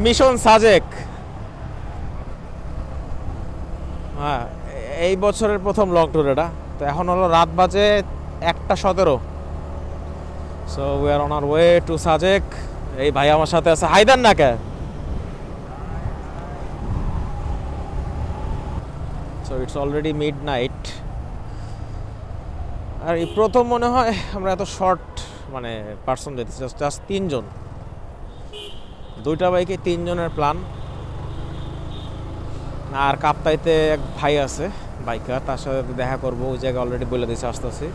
Mission Sajek, হ্যাঁ এই বছরের প্রথম লং ট্যুর এটা। তো এখন হলো রাত বাজে 1:17। So we are on our way to Sajek. এই ভাই আমার সাথে আছে, হায়দার না কে। So it's already midnight. আর এই প্রথম মনে হয় আমরা এত শর্ট মানে পার্সন যেতেছি, জাস্ট 3 জন, 2টা বাইকে 3 জনের প্ল্যান। আর কাপ্তাইতে এক ভাই আছে বাইকার, তার সাথে দেখা করবো, ওই জায়গায় অলরেডি বলে দিয়েছে আসতেছি।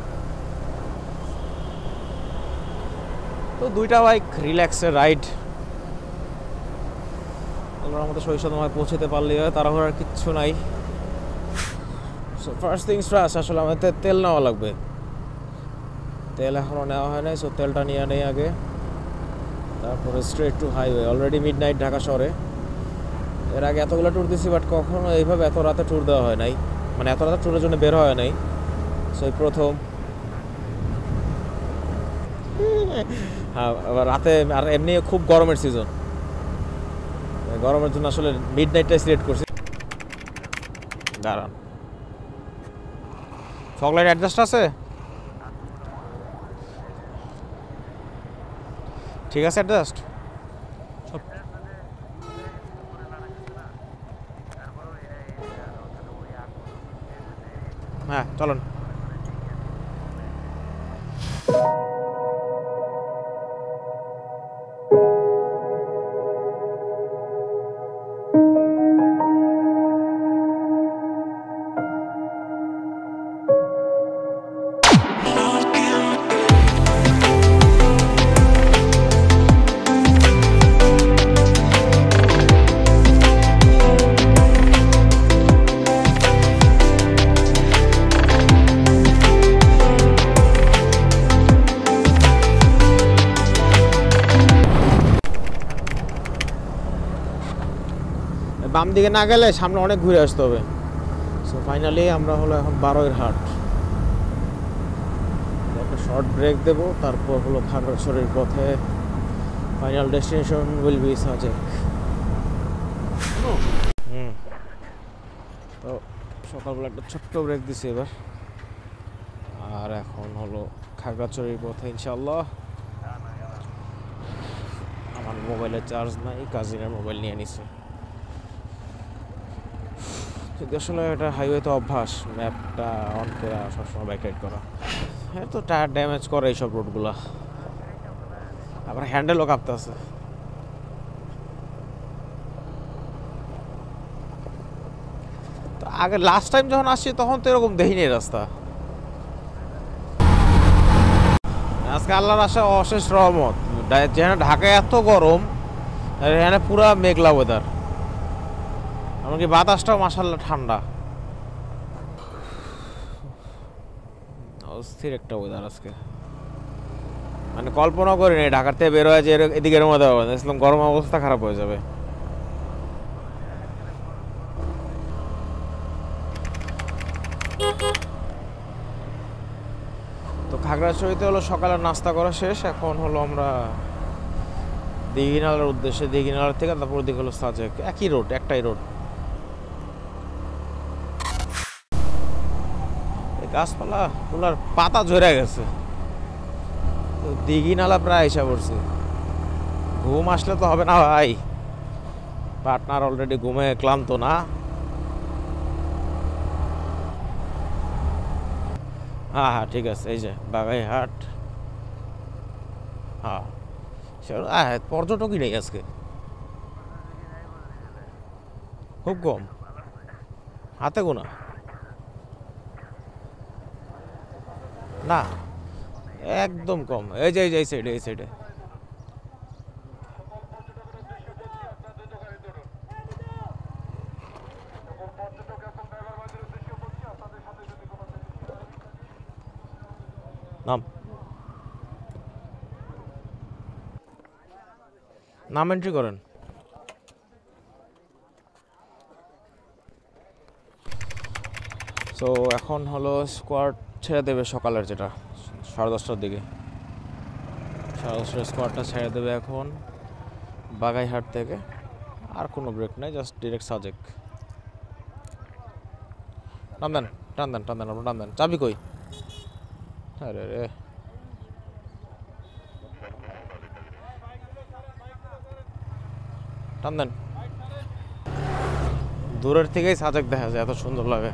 তো 2টা বাইক রিল্যাক্সের রাইড, ওগুলোর মধ্যে সহিষ্ণুভাবে পৌঁছতে পারলে হয়, তাড়াহুড়ার কিচ্ছু নাই। সো ফার্স্ট থিংস ফার্স্ট, আসলে আমাদের তেল নেওয়া লাগবে। তেল এখনও নেওয়া হয় নাই, সো তেলটা নিয়ে নেই আগে, তারপরে straight to highway. Already midnight Dhaka শহরে। এর আগে এতগুলো ট্যুর দিছি, বাট কখনো এইভাবে এত রাতে ট্যুর দেওয়া হয় নাই, মানে এত রাতে ট্যুরের জন্য বের হয় নাই। সো এই প্রথম। হ্যাঁ রাতে, আর এমনি খুব গরমের সিজন, গরমের জন্য আসলে মিডনাইটটাই সিলেক্ট করছি। দাঁড়ান, ফগলাইট অ্যাডজাস্ট আছে? ঠিক আছে অ্যাডজাস্ট। হ্যাঁ চলুন। বাম দিকে না গেলে সামনে অনেক ঘুরে আসতে হবে। সো ফাইনালি আমরা হলো এখন 12-এর হাট। একটা শর্ট ব্রেক দেব, তারপর হলো খাগড়াছড়ির পথে। Final destination will be Sajek. তো সকালবেলা একটা ছোট্ট ব্রেক দিছি এবার, আর এখন হলো খাগড়াছড়ির পথে ইনশাআল্লাহ। আমার মোবাইলে চার্জ নাই, কাজিনের মোবাইল নিয়ে নিছে। যদি আসলে এটা হাইওয়েতে অভ্যাস ম্যাপটা অন করে সবসময় বাইক রাইড করা, হ্যাঁ তো টায়ার ড্যামেজ করে এইসব রোডগুলা, আবার হ্যান্ডেলও কাঁপতে আছে। তো আগে লাস্ট টাইম যখন আসছি তখন তো এরকম দেখিনি রাস্তা। আজকে আল্লাহর আশা অশেষ রহমত, যেখানে ঢাকায় এত গরম, এখানে পুরা মেঘলা ওয়েদার, এমনকি বাতাসটাও মাশাআল্লাহ ঠান্ডা। অস্থির একটা ওয়েদার আজকে, মানে কল্পনা করিনি ঢাকার থেকে বের হয়ে যে এদিকের মধ্যে হবে, ইসলাম গরম অবস্থা খারাপ হয়ে যাবে। তো খাগড়াছড়িতে হলো সকালে নাস্তা করা শেষ, এখন হলো আমরা দীঘিনালার উদ্দেশ্যে। দীঘিনালার থেকে তারপর দিকে হলো সাজেক, একই রোড, একটাই রোড। গাছপালা গুলার পাতা ঝরে গেছে, দীঘিনালা প্রায় এসে পড়ছে। ঘুম আসলে তো হবে না ভাই, পার্টনার অলরেডি ঘুমে ক্লান্ত না। হ্যাঁ হ্যাঁ ঠিক আছে, এই যে বাগাইহাট। হ্যাঁ পর্যটকই নেই আজকে, খুব কম, হাতে গোনা। না একদম কম, এই যে এই সাইডে, এই সাইডে। নাম নাম এন্ট্রি করেন। তো এখন হলো স্কোয়াড ছেড়ে দেবে সকালের, যেটা 10:30টার দিকে। 10:30টার স্কোয়াডটা ছেড়ে দেবে এখন বাগাইহাট থেকে। আর কোনো ব্রেক নেই, জাস্ট ডিরেক্ট সাজেক। টান দেন টান দেন টান দেন, আপনার টান দেন। চাবি কই? আরে রে, টান দেন। দূরের থেকেই সাজেক দেখা যায়, এত সুন্দর লাগে।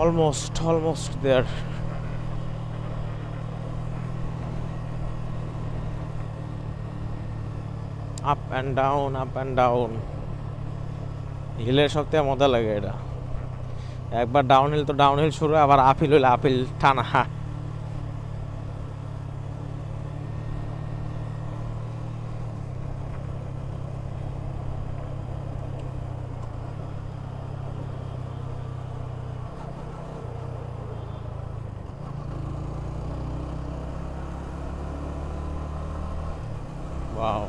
Almost there. Up and down. হিলের সবথেকে মজা লাগে এটা। একবার ডাউনহিল তো ডাউনহিল শুরু, আবার আপহিল হইলে আপহিল টানা। Wow,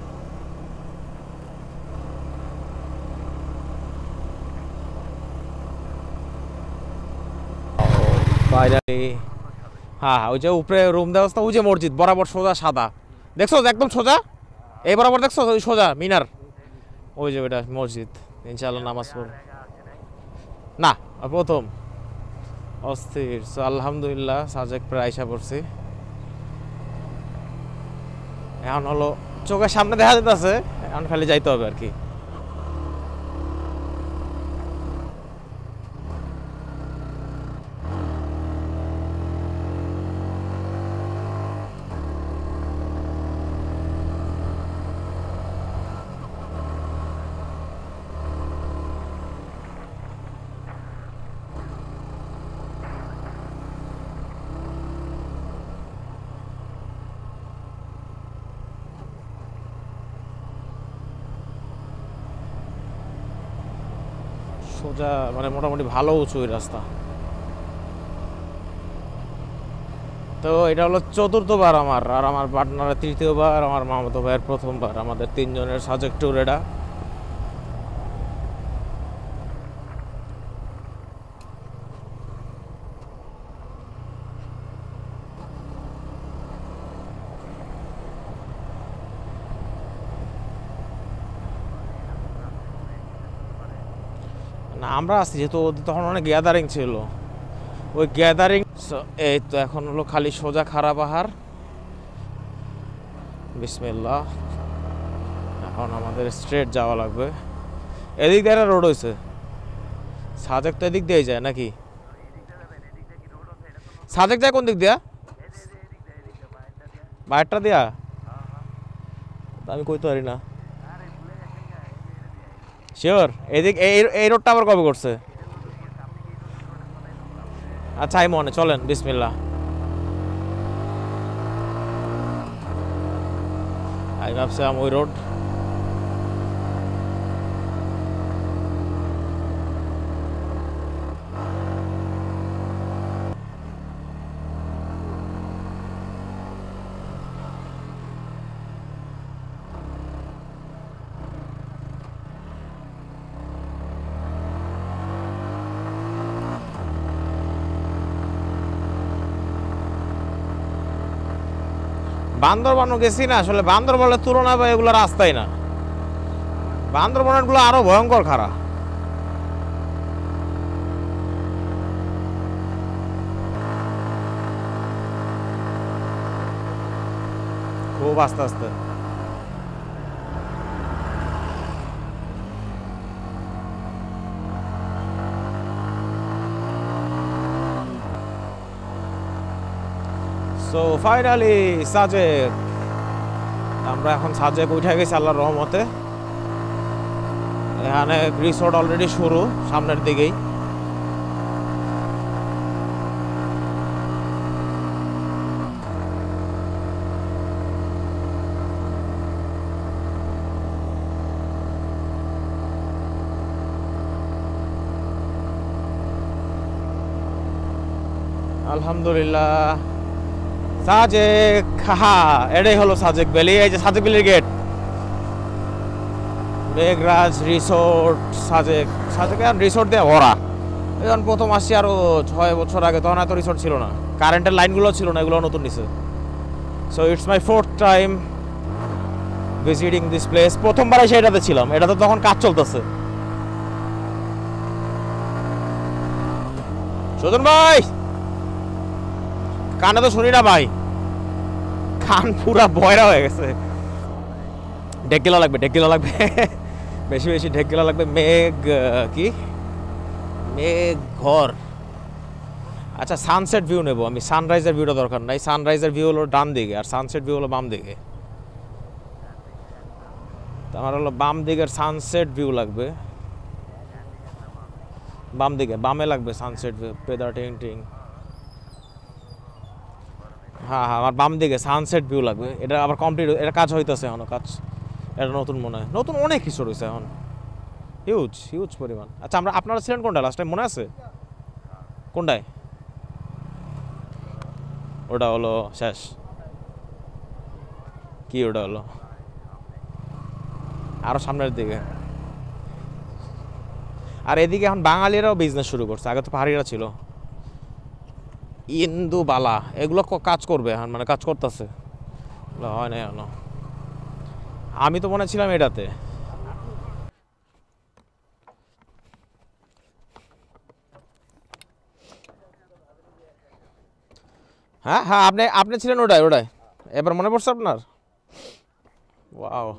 finally. হ্যাঁ, ওই যে উপরে রুম দেওয়া, ওই যে মসজিদ বরাবর সোজা সাদা, দেখছো একদম সোজা, এই বরাবর দেখছো ওই সোজা মিনার, ওই যে ওইটা মসজিদ। ইনশাআল্লাহ নামাজ পড়ব না, প্রথম অস্থির। আলহামদুলিল্লাহ সাজেক প্রায় আইসা পড়ছি। এখন হলো চোখের সামনে দেখা যেতেছে, এখন খালি যাইতে হবে আর কি। সোজা মানে মোটামুটি ভালো উঁচু এই রাস্তা। তো এটা হলো চতুর্থবার আমার, আর আমার পার্টনারের তৃতীয়বার, আমার মামাতো ভাইয়ের প্রথমবার। আমাদের তিনজনের সাজেক ট্যুর এটা। না আমরা আসছি যেহেতু, তখন অনেক গ্যাদারিং ছিল, ওই গ্যাদারিং। এই তো এখন হলো খালি সোজা খাড়া পাহাড়। বিসমিল্লাহ, এখন আমাদের স্ট্রেট যাওয়া লাগবে। এদিক দিয়ে একটা রোড হয়েছে, সাজেক তো এদিক দিয়েই যায় নাকি? সাজেক যায় কোন দিক দিয়া? বাইরটা দিয়া? আমি কইতে পারি না শিওর। এদিক এই রোডটা আবার কবে করছে? আচ্ছা এই মনে, চলেন বিসমিল্লাহ। আমি ভাবছিলাম ওই রোড। বান্দরবানও গেছি না, আসলে বান্দরবানের তুলনায় বা এগুলো রাস্তাই না। বান্দরবানের গুলো আরো ভয়ঙ্কর খারাপ। খুব আস্তে আস্তে। সো ফাইনালি সাজেক, আমরা এখন সাজেক উঠে গেছি আল্লাহর রহমতে। এখানে রিসোর্ট অলরেডি শুরু সামনের দিকেই। আলহামদুলিল্লাহ। সাজেক, হা, এটাই হলো সাজেক ভ্যালি। এই যে সাজেক ভ্যালির gate, Meghraj resort. Sajek resort দিয়ে ভরা। যখন প্রথম আসছি আরো 6 বছর আগে, তখন এত রিসোর্ট ছিল না, কারেন্টের লাইনগুলো ছিল না, এগুলো নতুন নিছে। So it's my 4th time visiting this place. প্রথমবার এসে এটাতে ছিলাম, এটাতে তখন কাজ চলতেছে। সুজন ভাই, কানে তো শুনি না ভাই, কান পুরা বয়রা হয়ে গেছে। ঢেকগেলা লাগবে, ঢেকগেলা লাগবে, বেশি বেশি ঢেকগেলা লাগবে। মেঘ কি, মেঘ ঘর। আচ্ছা, সানসেট ভিউ নেবো আমি, সানরাইজের ভিউটা দরকার নাই। সানরাইজের ভিউ হলো ডান দিকে, আর সানসেট ভিউ হলো বাম দিকে। আমার হলো বাম দিকের সানসেট ভিউ লাগবে, বাম দিকে, বামে লাগবে সানসেট ভিউ। পেদা টিং টিং, হ্যাঁ হ্যাঁ, আমার বাম দিকে সানসেট ভিউ লাগবে। এটা আবার কমপ্লিট, এটা কাজ হইতেছে এখনো, কাজ। এটা নতুন মনে হয়, নতুন অনেক কিছু রয়েছে এখন, হিউজ হিউজ পরিমাণ। আচ্ছা, আপনারা ছিলেন কোনটায় লাস্ট টাইম, মনে আছে কোনটায়? ওটা হলো শেষ কি, ওটা হলো আরো সামনের দিকে। আর এদিকে এখন বাঙালিরাও বিজনেস শুরু করছে, আগে তো পাহাড়িরা ছিল। ইন্দুবালা এগুলো কাজ করবে এখন, মানে কাজ করতেছে, হয় না এখনো। আমি তো মনে ছিলাম এটাতে। হ্যাঁ হ্যাঁ, আপনি ছিলেন ওটাই। এবার মনে পড়ছে আপনার? ওয়াও।